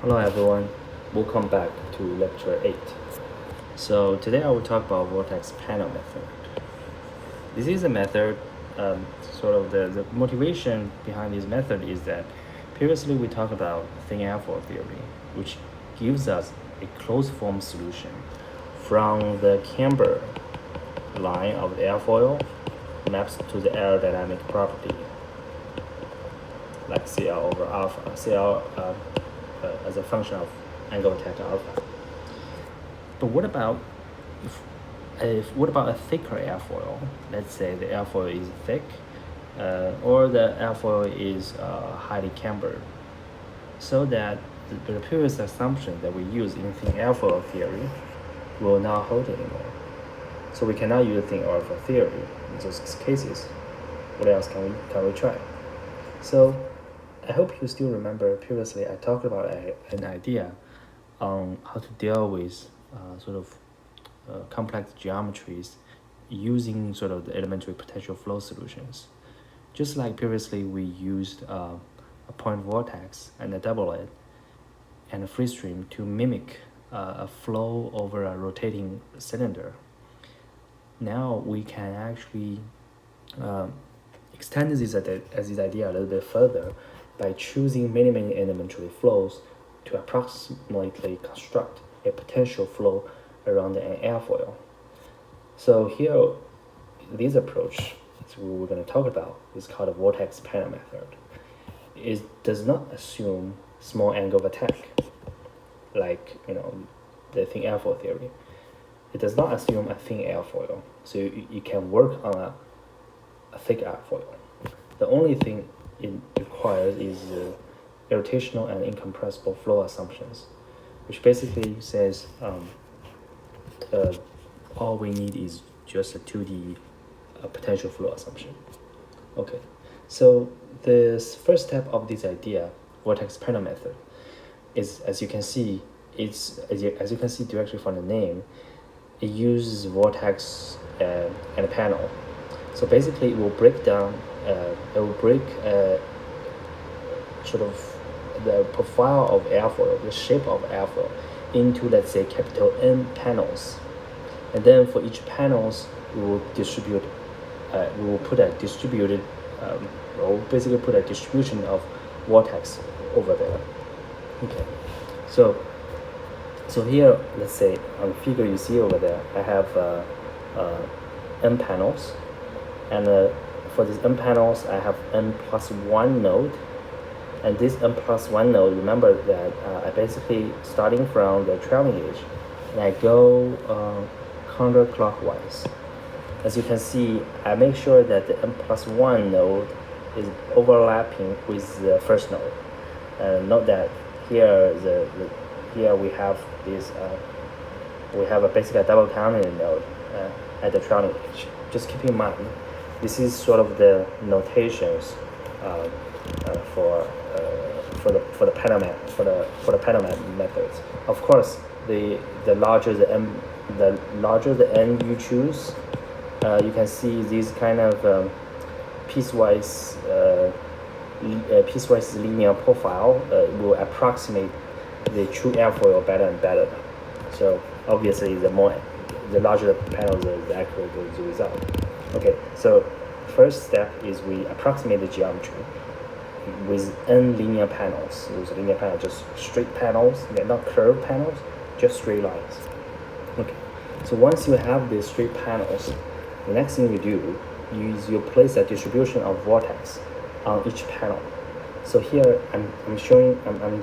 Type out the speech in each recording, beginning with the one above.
Hello everyone, welcome back to lecture 8. So today I will talk about Vortex panel method. This is a method, the motivation behind this method is that previously we talked about thin airfoil theory, which gives us a closed form solution from the camber line of the airfoil maps to the aerodynamic property, like CL over alpha, CL as a function of angle of attack alpha. But what about what about a thicker airfoil? Let's say the airfoil is thick, or the airfoil is highly cambered, so that the previous assumption that we use in thin airfoil theory will not hold anymore. So we cannot use thin airfoil theory in those cases. What else can we try? So I hope you still remember previously I talked about an idea on how to deal with complex geometries using sort of the elementary potential flow solutions. Just like previously we used a point vortex and a doublet and a free stream to mimic a flow over a rotating cylinder. Now we can actually extend this idea a little bit further by choosing many elementary flows to approximately construct a potential flow around an airfoil. So here, this approach that we're going to talk about is called a vortex panel method. It does not assume small angle of attack, like the thin airfoil theory. It does not assume a thin airfoil, so you can work on a thick airfoil. The only thing it requires is rotational and incompressible flow assumptions, which basically says all we need is just a 2D potential flow assumption. Okay, so the first step of this idea, vortex panel method, is as you can see directly from the name, it uses vortex and a panel. So basically, it will break down. Sort of the profile of airfoil, the shape of airfoil, into, let's say, capital N panels, and then for each panels we will distribute. We will put a distributed, or basically put a distribution of vortex over there. Okay, so here, let's say on the figure you see over there, I have N panels, and for these N panels I have N plus 1 node. And this N plus 1 node, remember that I basically starting from the trailing edge, and I go counterclockwise. As you can see, I make sure that the N plus 1 node is overlapping with the first node. Note that here here we have this basically a double counting node at the trailing edge. Just keep in mind, this is sort of the notations for the panel methods. Of course, the larger the n you choose, you can see these kind of piecewise linear profile will approximate the true airfoil better and better. So obviously, the larger the panels, the accurate the result. Okay, so first step is we approximate the geometry with N linear panels. Those linear panels, just straight panels. They're not curved panels, just straight lines. Okay, so once you have these straight panels, the next thing you do is you place a distribution of vortex on each panel. So here I'm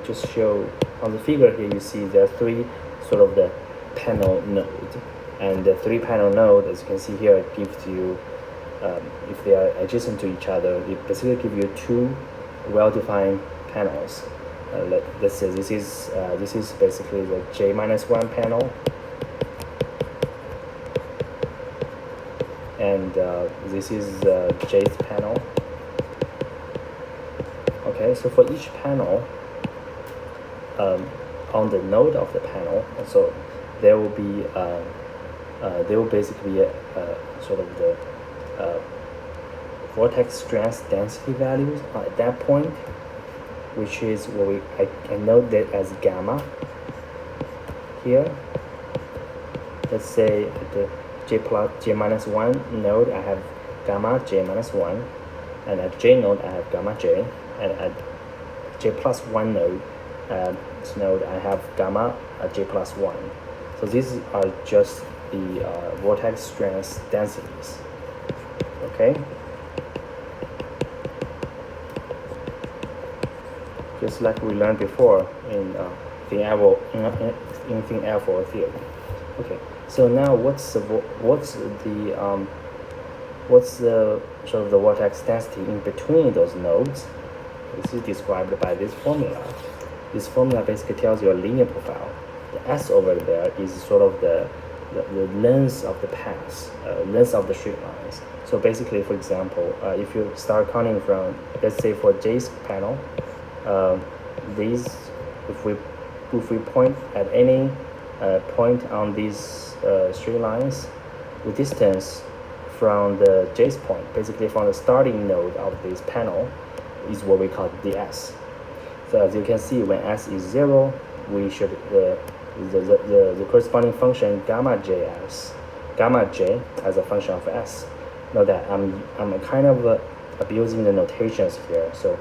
just show on the figure here. You see there are 3 sort of the panel nodes, and the 3 panel node, as you can see here, it gives you if they are adjacent to each other, it basically give you 2 well-defined panels. Let's say this is basically the J-1 panel, and this is the Jth panel. Okay, so for each panel, on the node of the panel, so there will be basically sort of the vortex stress density values at that point, which is what I note that as gamma here. Let's say at the j minus 1 node I have gamma j minus 1, and at j node I have gamma j, and at j plus 1 node I have gamma j plus 1. So these are just the vortex strength densities. Okay, just like we learned before in thin airfoil theory. Okay, so now what's the sort of the vortex density in between those nodes? This is described by this formula. This formula basically tells you a linear profile. The S over there is sort of the length of the paths, length of the straight lines. So basically, for example, if you start counting from, let's say for J's panel, these, if we point at any point on these straight lines, the distance from the J's point, basically from the starting node of this panel, is what we call ds. So as you can see, when s is 0, we should the corresponding function gamma j as a function of s. Note that I'm kind of abusing the notations here. So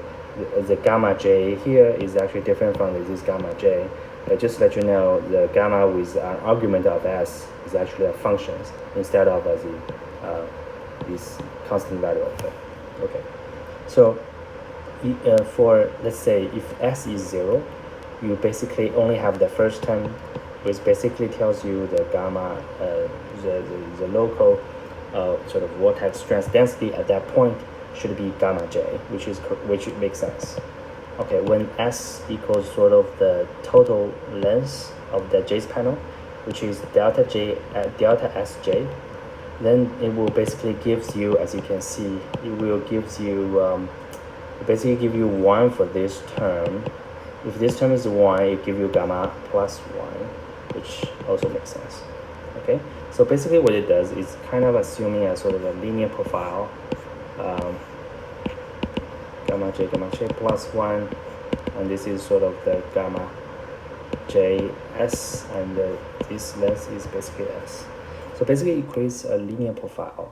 the gamma j here is actually different from this gamma j. But just to let you know, the gamma with an argument of s is actually a function instead of this constant value of it. Okay, so for, let's say, if s is 0, you basically only have the first term, which basically tells you the gamma, the local sort of vortex strength density at that point should be gamma j, which makes sense. Okay, when s equals sort of the total length of the J's panel, which is delta sj, then it will basically gives you, as you can see, it will gives you basically give you 1 for this term. If this term is 1, it gives you gamma plus 1, which also makes sense. Okay, so basically what it does is kind of assuming a sort of a linear profile, gamma j plus 1, and this is sort of the gamma js, and this length is basically s. So basically it creates a linear profile,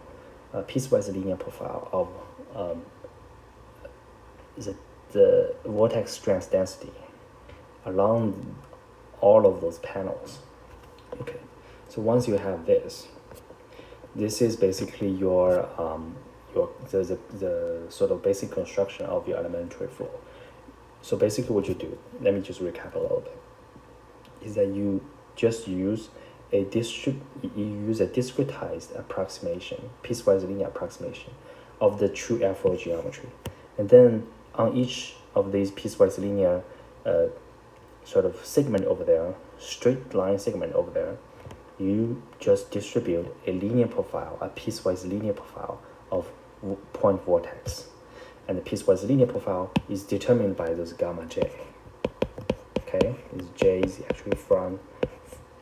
a piecewise linear profile of the vortex strength density along all of those panels. Okay, so once you have this is basically your the sort of basic construction of your elementary flow. So basically what you do, let me just recap a little bit, is that you just use a discretized approximation, piecewise linear approximation of the true airfoil geometry, and then on each of these piecewise linear sort of segment over there, straight line segment over there, you just distribute a linear profile, a piecewise linear profile of point vortex, and the piecewise linear profile is determined by those gamma j. Okay, this j is actually from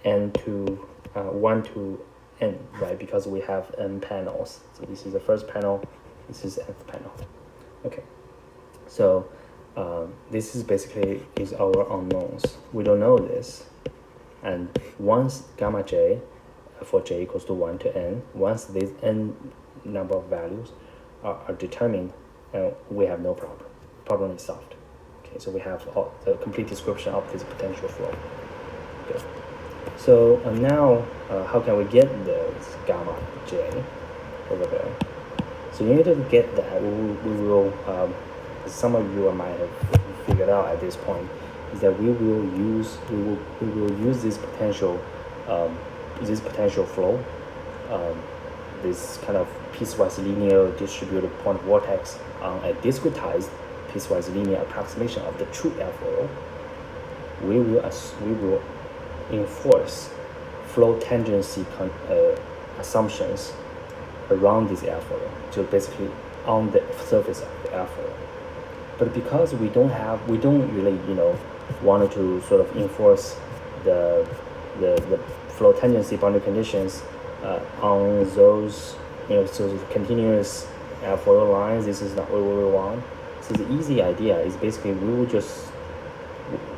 n to 1 to n, right? Because we have n panels. So this is the first panel, this is nth panel. Okay, so this is basically is our unknowns. We don't know this, and once gamma j for j equals to 1 to n, once these n number of values are determined, we have no problem. Problem is solved. Okay, so we have the complete description of this potential flow. Okay. So now, how can we get this gamma j over there? So in order to get that, we will some of you might have figured out at this point, is that we will use this potential flow, this kind of piecewise linear distributed point vortex on a discretized piecewise linear approximation of the true airfoil. We will enforce flow tangency assumptions around this airfoil, so basically on the surface of the airfoil. But because we don't really want to sort of enforce the flow tangency boundary conditions on those sort of continuous airfoil lines, this is not what we want. So the easy idea is basically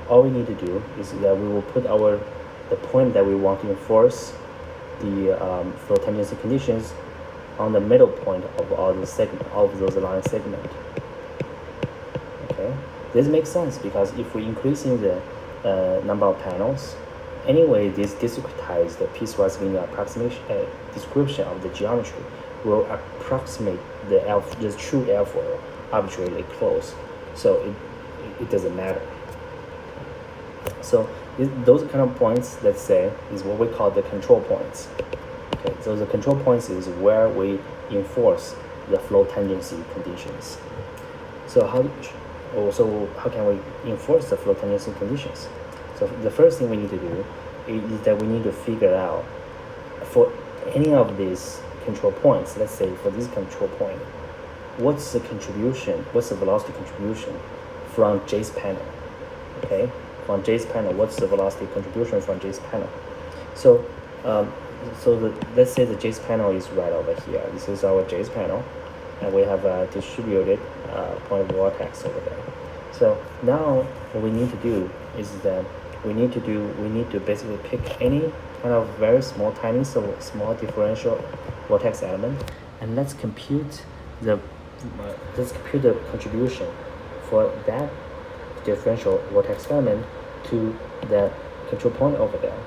all we need to do is that we will put the point that we want to enforce the flow tangency conditions on the middle point of all the segment of those line segment. Okay, this makes sense because if we increasing the number of panels, anyway, this discretized piecewise linear approximation description of the geometry will approximate the true airfoil arbitrarily close, so it doesn't matter. So those kind of points, let's say, is what we call the control points. Okay, so the control points is where we enforce the flow tangency conditions. So how can we enforce the flow tangency conditions? So the first thing we need to do is that we need to figure out for any of these control points, let's say for this control point, what's the velocity contribution from J's panel? Okay, from J's panel, what's the velocity contribution from J's panel? So let's say the J's panel is right over here. This is our J's panel, and we have a distributed point of vortex over there. So now what we need to do is that we need to basically pick any kind of very small, small differential vortex element, and let's compute the contribution for that differential vortex element to the control point over there.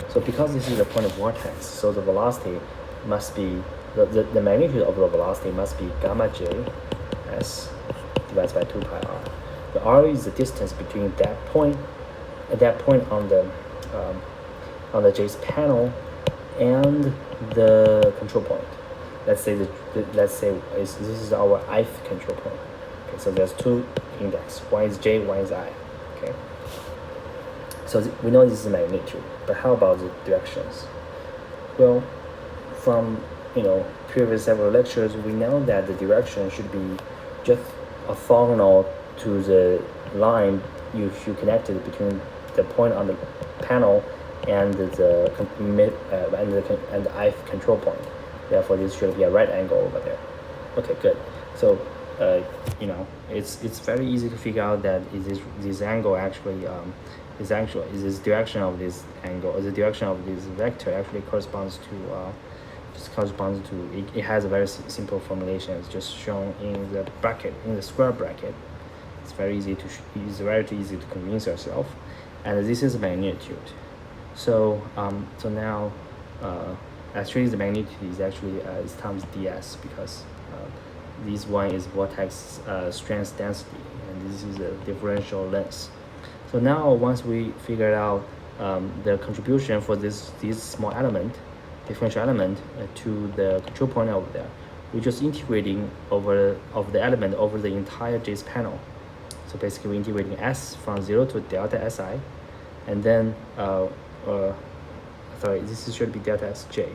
So because this is a point of vortex, so the velocity must be the magnitude of the velocity must be gamma j s divided by 2 pi r. The r is the distance between that point on the J's panel and the control point. Let's say this is our ith control point. Okay, so there's two index. One is j, one is I. Okay. So we know this is magnitude, but how about the directions? Well, from previous several lectures, we know that the direction should be just orthogonal to the line you connected between the point on the panel and the ith control point. Therefore, this should be a right angle over there. Okay, good. So it's very easy to figure out that this angle actually is this direction of this angle, or the direction of this vector actually corresponds to it has a very simple formulation. It's just shown in the bracket, in the square bracket. It's very easy to convince yourself, and this is magnitude. So now actually the magnitude is actually is times ds, because this one is vortex strength density, and this is a differential length. So now once we figured out the contribution for this small differential element to the control point over there, we're just integrating of the element over the entire J's panel. So basically we're integrating s from 0 to delta si, and then this should be delta sj,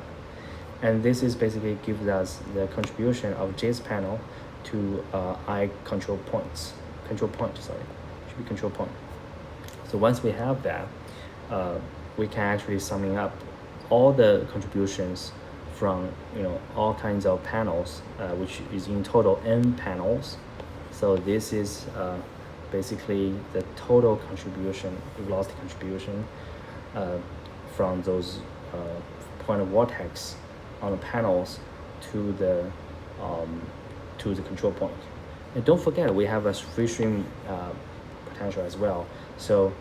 and this is basically gives us the contribution of J's panel to I control point. So once we have that, we can actually summing up all the contributions from all kinds of panels, which is in total n panels. So this is basically the total contribution, velocity contribution from those point of vortex on the panels to the control point. And don't forget, we have a free stream potential as well. So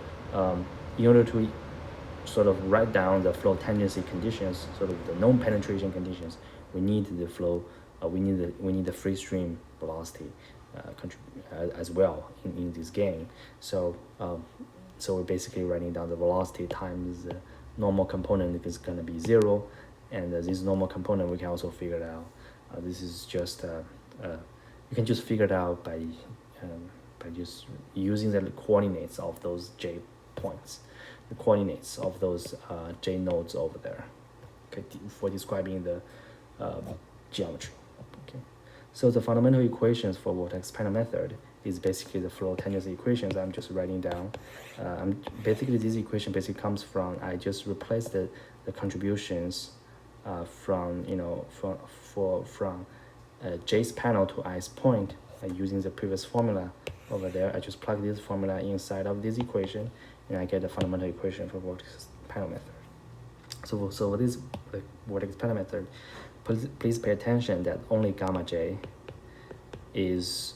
in order to sort of write down the flow tangency conditions, sort of the known penetration conditions, we need the flow, we need the free stream velocity as well in this game. So we're basically writing down the velocity times the normal component is going to be 0, and this normal component we can also figure it out. This is just you can just figure it out by just using the coordinates of those J points, the coordinates of those J nodes over there, okay, for describing the geometry. Okay, so the fundamental equations for vortex panel method is basically the flow tangency equations I'm just writing down. Basically this equation basically comes from, I just replaced the contributions from J's panel to I's point using the previous formula over there. I just plug this formula inside of this equation, and I get the fundamental equation for vortex panel method. So for this vortex panel method, please pay attention that only gamma j is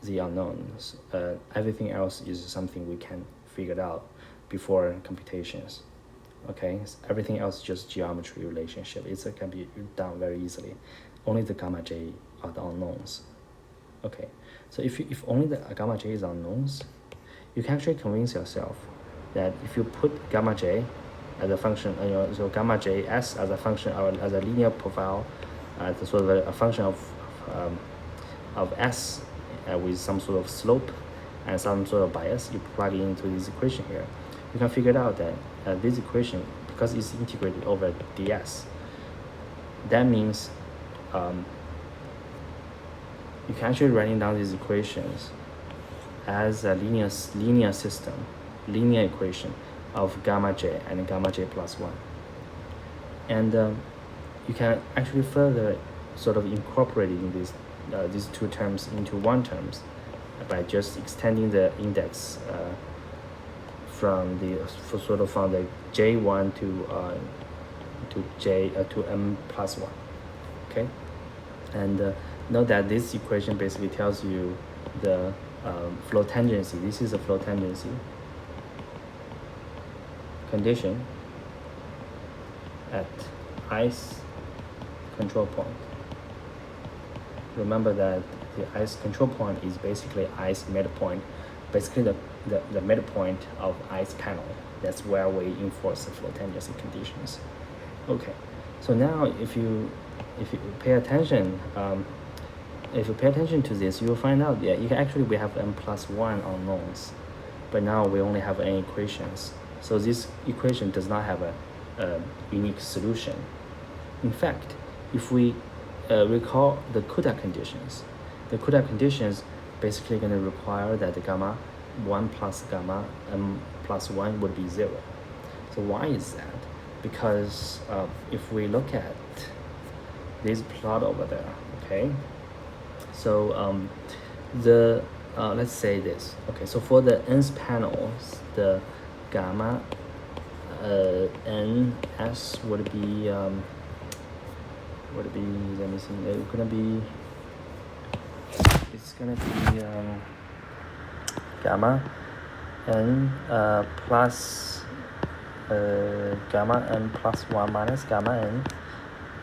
the unknowns. Everything else is something we can figure out before computations. Okay, so everything else is just geometry relationship. It can be done very easily. Only the gamma j are the unknowns. Okay, so if only the gamma j is unknowns, you can actually convince yourself that if you put gamma j as a function, so gamma j s as a function or as a linear profile, as sort of a function of s with some sort of slope and some sort of bias, you plug it into this equation here. You can figure out that this equation, because it's integrated over ds, that means you can actually write down these equations as a linear system, linear equation of gamma j and gamma j plus 1. And you can actually further sort of incorporating these two terms into one terms by just extending the index from the j1 to m plus 1. Okay, and note that this equation basically tells you the flow tangency. This is a flow tangency condition at ice control point. Remember that the ice control point is basically ice midpoint, basically the midpoint of ice panel. That's where we enforce the flow tangency conditions. Okay, so now if you pay attention, to this, you will find out that we have m plus 1 unknowns, but now we only have n equations. So this equation does not have a unique solution. In fact, if we recall the Kutta conditions, the Kutta conditions basically going to require that the gamma 1 plus gamma m plus 1 would be 0. So why is that? Because if we look at this plot over there, okay, so let's say this. Okay, so for the nth panels, the gamma ns would be let me see, it's gonna be gamma n plus gamma n plus 1 minus gamma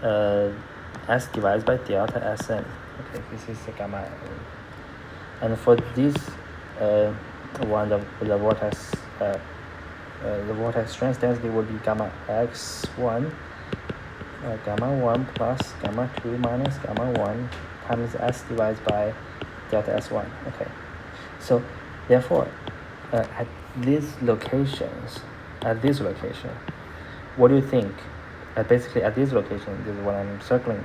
n s divided by delta Sn. Okay, this is the gamma n. And for this one, the vortex strength density would be gamma x1, gamma 1 plus gamma 2 minus gamma 1 times s divided by delta S1. Okay, so therefore at these locations, what do you think? Basically at this location, this is what I'm circling,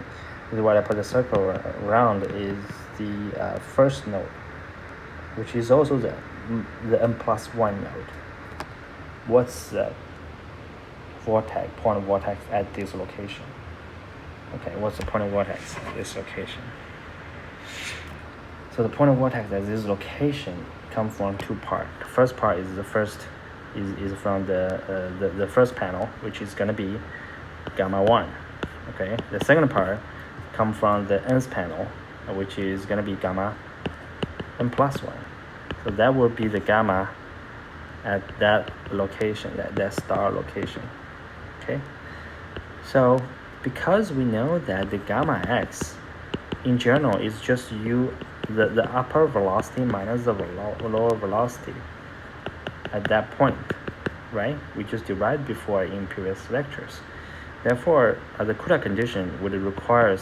this is what I put the circle around, is the first node, which is also the m plus 1 node. What's the point of vortex at this location? Okay, what's the point of vortex at this location? So the point of vortex at this location comes from two parts. The first part is from the first panel, which is going to be gamma 1. Okay, the second part comes from the nth panel, which is going to be gamma n plus 1. So that will be the gamma at that location, that star location. Okay, so because we know that the gamma x in general is just the upper velocity minus the lower velocity at that point, right? We just derived before in previous lectures. Therefore, the Kutta condition would require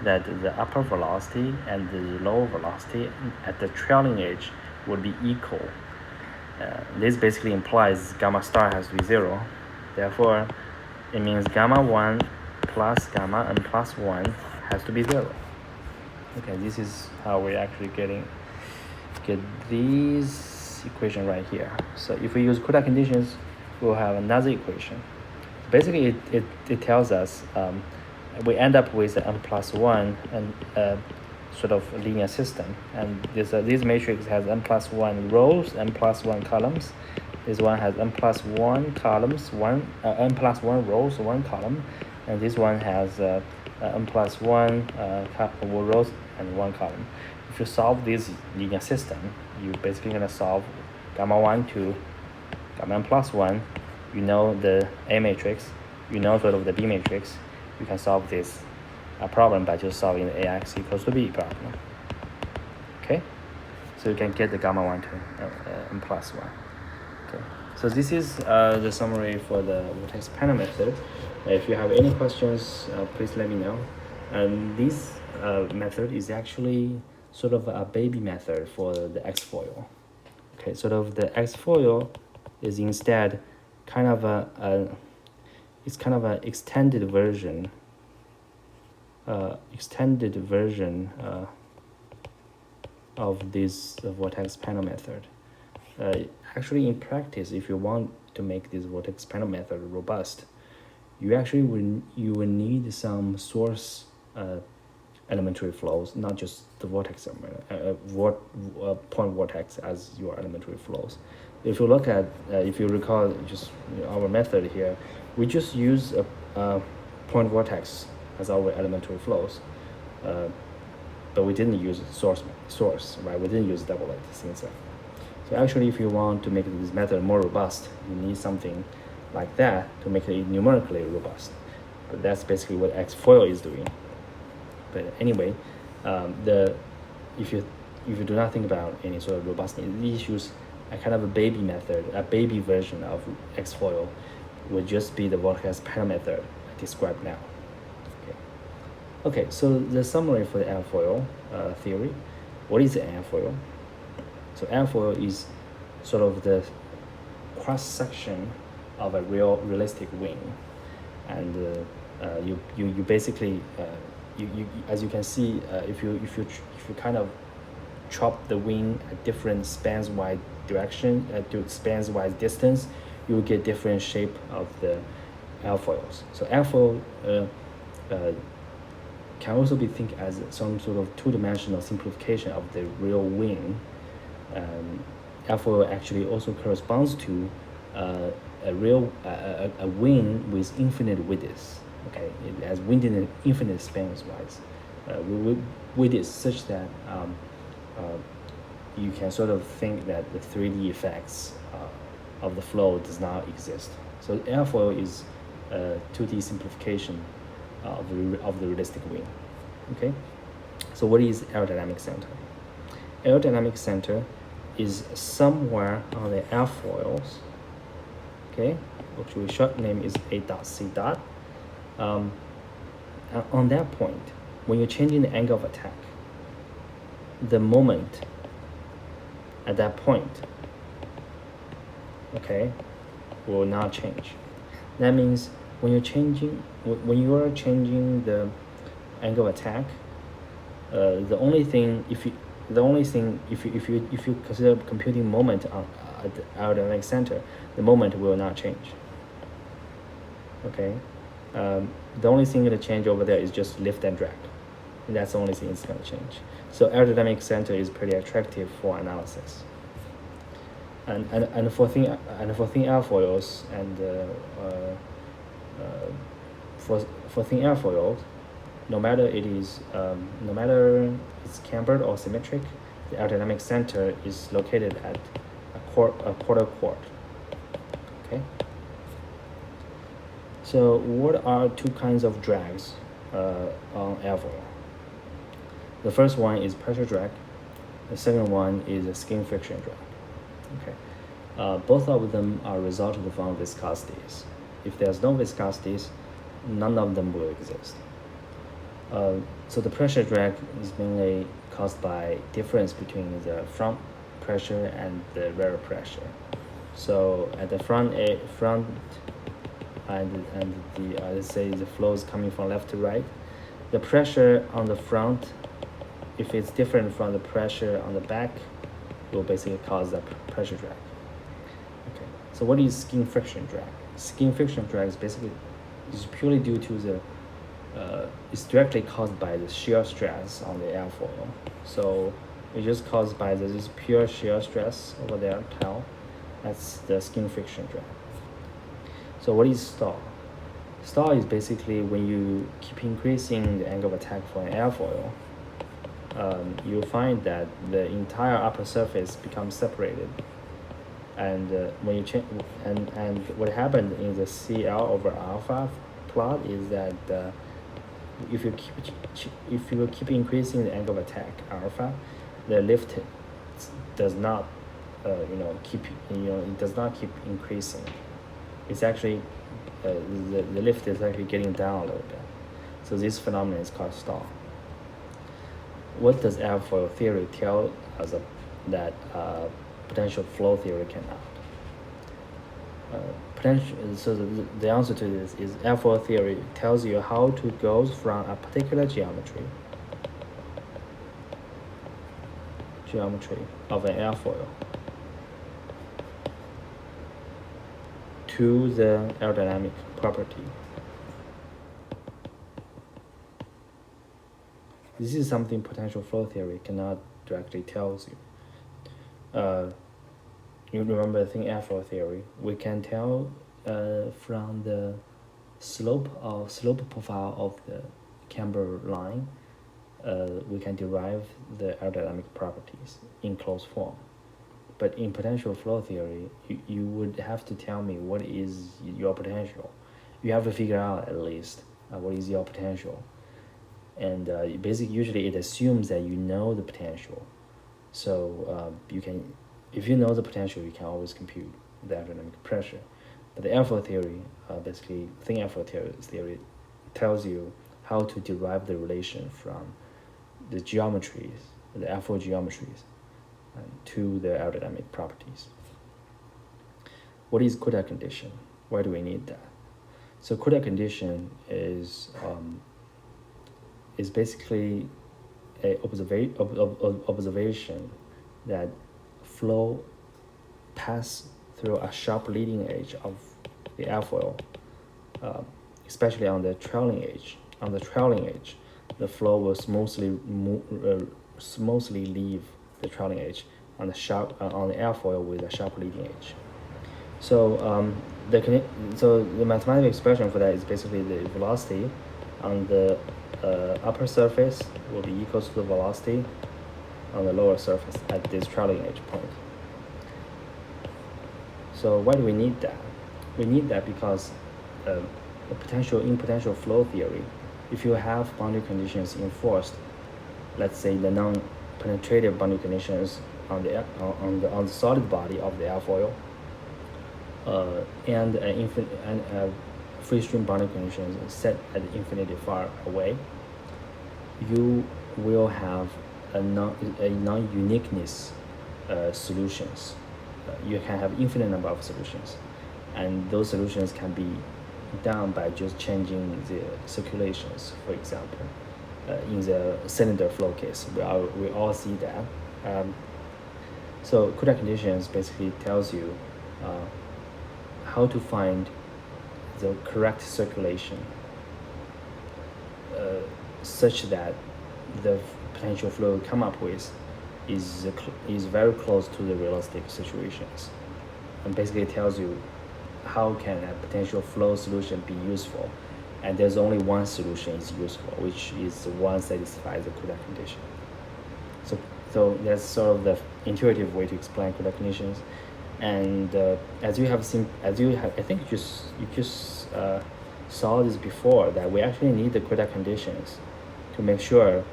that the upper velocity and the lower velocity at the trailing edge would be equal. This basically implies gamma star has to be 0. Therefore, it means gamma 1 plus gamma n plus 1 has to be 0. Okay, this is how we're actually get these equation right here. So if we use Kutta conditions, we'll have another equation. Basically, it tells us we end up with n plus 1 and sort of linear system, and this matrix has n+1 rows, n+1 columns. This one has n+1 columns, n+1 rows, 1 column, and this one has n+1 rows and 1 column. If you solve this linear system, you're basically going to solve gamma 1 to gamma n+1. You know the A matrix, you know sort of the B matrix. You can solve this problem by just solving the AX equals to B problem. Okay, so you can get the gamma 1 to n+1. Okay, so this is the summary for the Vortex panel method. If you have any questions, please let me know. And this method is actually sort of a baby method for the XFOIL. Okay, sort of the XFOIL is instead kind of it's kind of an extended version of this Vortex panel method. Actually, in practice, if you want to make this Vortex panel method robust, you actually will need some source elementary flows, not just the vortex point vortex as your elementary flows. If you look at, if you recall, just our method here, we just use a point vortex as our elementary flows, but we didn't use source, right? We didn't use doublet since. So actually, if you want to make this method more robust, you need something like that to make it numerically robust. But that's basically what XFOIL is doing. But anyway, if you do not think about any sort of robustness issues, a kind of a baby method, a baby version of XFOIL would just be the Vortex panel method I described now. Okay, so the summary for the Airfoil theory. What is the Airfoil? So Airfoil is sort of the cross-section of a realistic wing, and you basically you as you can see, if you kind of chop the wing at different spans-wide direction, spans-wide distance, you will get different shape of the airfoils. So airfoil can also be think as some sort of two-dimensional simplification of the real wing. Airfoil actually also corresponds to a wing with infinite widths. Okay, it has infinite spans wise. Widths such that you can sort of think that the 3D effects of the flow does not exist. So airfoil is a 2D simplification of the realistic wing. Okay, so what is aerodynamic center? Aerodynamic center is somewhere on the airfoils. Okay, which short name is A dot C dot. On that point, when you're changing the angle of attack, the moment at that point, okay, will not change. That means when you are changing the angle of attack, the only thing if you consider computing moment at the aerodynamic center, the moment will not change. Okay, the only thing going to change over there is just lift and drag, and that's the only thing that's going to change. So aerodynamic center is pretty attractive for analysis. And for thin airfoils and for thin airfoils, no matter it's cambered or symmetric, the aerodynamic center is located at a quarter chord. Okay. So what are two kinds of drags on airfoil? The first one is pressure drag. The second one is a skin friction drag. Okay. Both of them are resulted from viscosities. If there's no viscosities, none of them will exist. So the pressure drag is mainly caused by difference between the front pressure and the rear pressure. So at the front and the let's say the flows coming from left to right, the pressure on the front, if it's different from the pressure on the back, will basically cause a pressure drag. Okay. So what is skin friction drag? Skin friction drag is basically purely due to the is directly caused by the shear stress on the airfoil. So it's just caused by this pure shear stress over there, tau. That's the skin friction drag. So what is stall? Stall is basically when you keep increasing the angle of attack for an airfoil, you'll find that the entire upper surface becomes separated. And when you change, and what happened in the CL over alpha plot is that if you keep increasing the angle of attack alpha, the lift does not it does not keep increasing. It's actually the lift is actually getting down a little bit. So this phenomenon is called stall. What does airfoil theory tell us that potential flow theory cannot? So the answer to this is airfoil theory tells you how to go from a particular geometry of an airfoil to the aerodynamic property. This is something potential flow theory cannot directly tell you. You remember the thing airfoil theory, we can tell from the slope profile of the camber line, we can derive the aerodynamic properties in closed form. But in potential flow theory, you would have to tell me what is your potential. You have to figure out at least what is your potential. And basically, usually it assumes that you know the potential. So you can, if you know the potential, you can always compute the aerodynamic pressure. But the airfoil theory, basically, thin airfoil theory tells you how to derive the relation from the geometries, the airfoil geometries, to the aerodynamic properties. What is Kutta condition? Why do we need that? So Kutta condition is basically a observation that flow pass through a sharp leading edge of the airfoil, especially on the trailing edge. On the trailing edge, the flow will smoothly leave the trailing edge on the airfoil with a sharp leading edge. So the mathematical expression for that is basically the velocity on the upper surface will be equals to the velocity on the lower surface at this trailing edge point. So why do we need that? We need that because in potential flow theory, if you have boundary conditions enforced, let's say the non-penetrative boundary conditions on the solid body of the airfoil, and free stream boundary conditions set at infinity far away, you will have a non-uniqueness solutions. You can have infinite number of solutions, and those solutions can be done by just changing the circulations. For example, in the cylinder flow case, we all see that. So Kutta conditions basically tells you how to find the correct circulation such that the potential flow you come up with is very close to the realistic situations, and basically tells you how can a potential flow solution be useful, and there's only one solution is useful, which is the one satisfies the Kutta condition. So that's sort of the intuitive way to explain Kutta conditions. And as you have seen, I think you just saw this before, that we actually need the Kutta conditions to make sure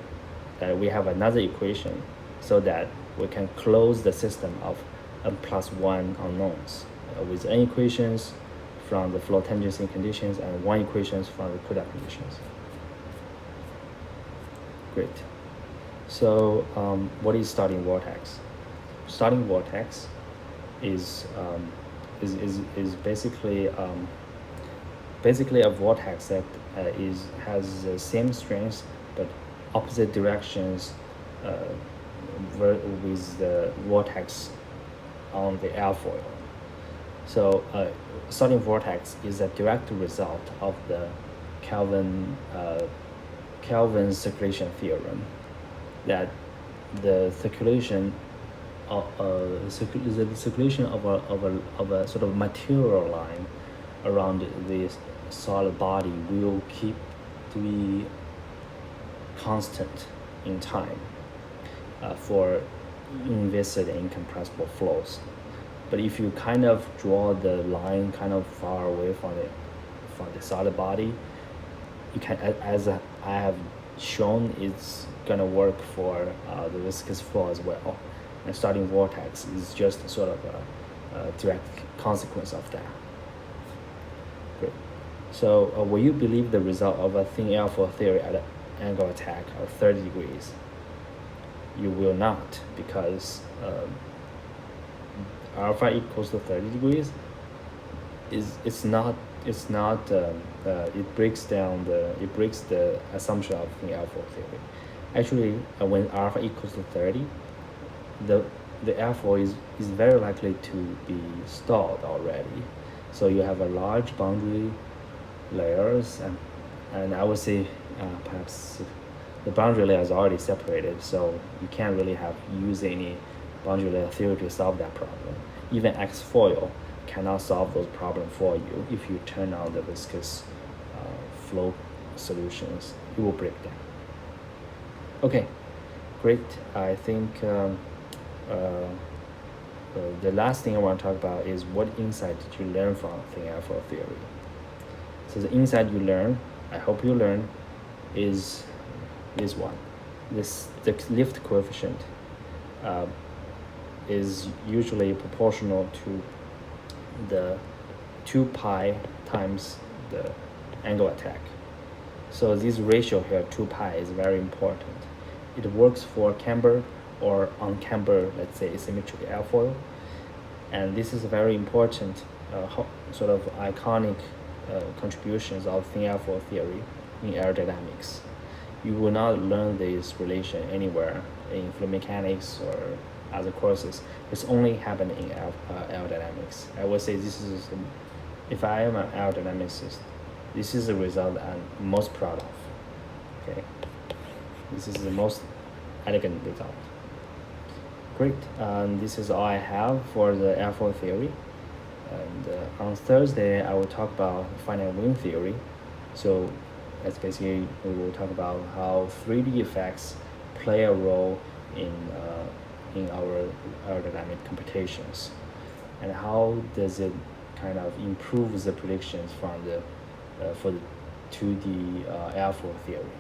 that we have another equation so that we can close the system of n+1 unknowns with n equations from the flow tangency conditions and 1 equations from the Kutta conditions. Great. So what is starting vortex? Starting vortex is basically a vortex that has the same strength but opposite directions with the vortex on the airfoil. So starting vortex is a direct result of the Kelvin's circulation theorem, that the circulation the circulation of a sort of material line around the solid body will keep to be constant in time for inviscid and incompressible flows. But if you kind of draw the line kind of far away from the solid body, you can, as I have shown, it's gonna work for the viscous flow as well. And starting vortex is just sort of a direct consequence of that. Great. So will you believe the result of a thin airfoil theory at an angle attack of 30 degrees? You will not, because alpha equals to 30 degrees it breaks the assumption of thin airfoil theory. Actually, when alpha equals to 30, the airfoil is very likely to be stalled already. So you have a large boundary layers, and I would say perhaps the boundary layer is already separated, so you can't really use any boundary layer theory to solve that problem. Even XFOIL cannot solve those problems for you. If you turn on the viscous flow solutions, it will break down. Okay, great. I think the last thing I want to talk about is what insight did you learn from thin airfoil theory. So the insight you learn, I hope you learn, is this one. The lift coefficient is usually proportional to the 2 pi times the angle attack. So this ratio here, 2 pi, is very important. It works for camber or on-camber, let's say, symmetric airfoil. And this is a very important sort of iconic contributions of thin airfoil theory in aerodynamics. You will not learn this relation anywhere in fluid mechanics or other courses. It's only happening in aerodynamics. I would say this is, if I am an aerodynamicist, this is the result I'm most proud of. Okay, this is the most elegant result. Great, this is all I have for the airfoil theory. And on Thursday, I will talk about finite wind theory. So that's basically, we will talk about how 3D effects play a role in our aerodynamic computations, and how does it kind of improve the predictions from the 2D airfoil theory.